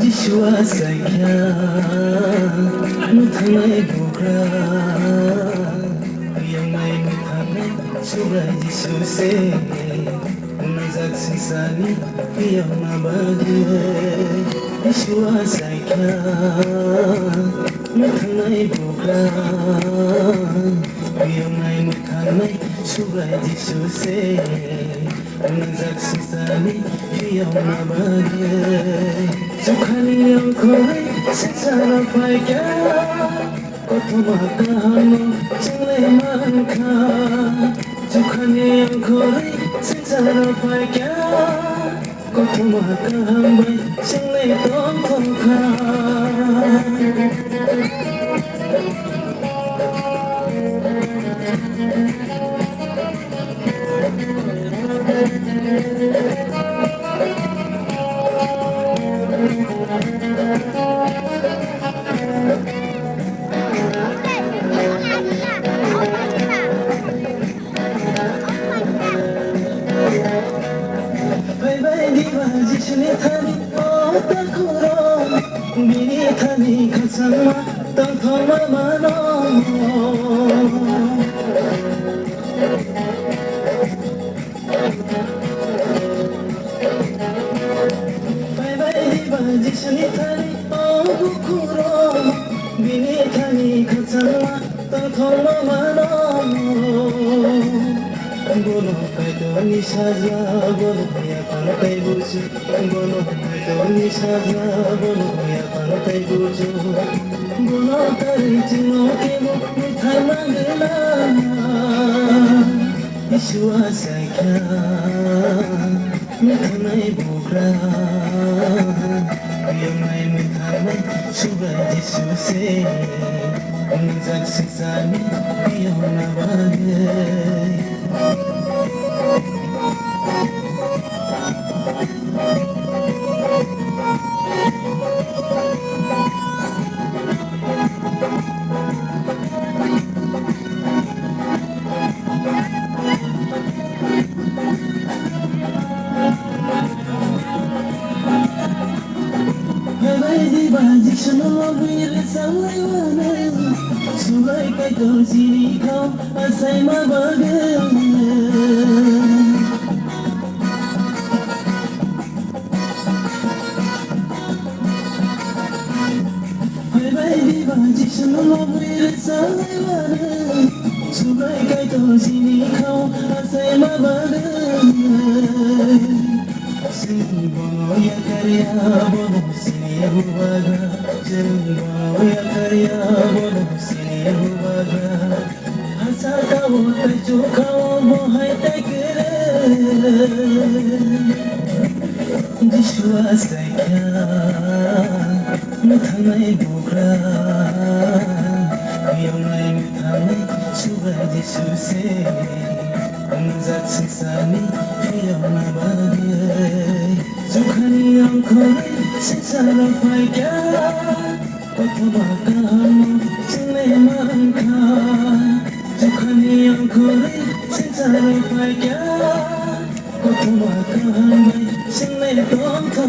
Jishwa Sakya Muthanai Bukra Yamai Muthanai Shura Jishu Se Nazak Sisani Yama Bagi Jishwa Sakya Muthanai Bukra Yamai Muthanai Shura Jishu Se Nazak Sisani Yama Bagi Jukhani angkhoi secara paikya Kotoma kahamo jinglai mankha Jukhani angkhoi secara paikya Kotoma kahambai jinglai tongkha Jishni thani ota khuro bini thani khasama tang thoma mano bye bye diva jishni thani ota khuro bini thani khasama tang thoma mano Bono kaito ni saja bono ya pantai buju Bono kaito ni saja bono ya pantai buju Bono tari jino kemo mithai mangla Ishwa Sakya Mithanai Bukra Yamai Mithanai Shura Jishu Se Nizak Sisani Yamna Bagi Surai kai to sini kau asai ma bagai Hai bai di baji sunu mobil salaiwane Surai kai to sini kau asai ma bagai Sini bono ya karya bono sini huwaga Sini bono ya karya bono sini huwaga Hasa kau tajo kau bohai tekere Jishwa Sakya Mithanai Bukra Yamai Mithanai Shura Jishu Se Nazak Sisani Yama Bagi Jukhani angkhoi secara paikya Kotoma kahamo jinglai mankha Jukhani angkhoi secara paikya Kotoma kahambai jinglai tongkha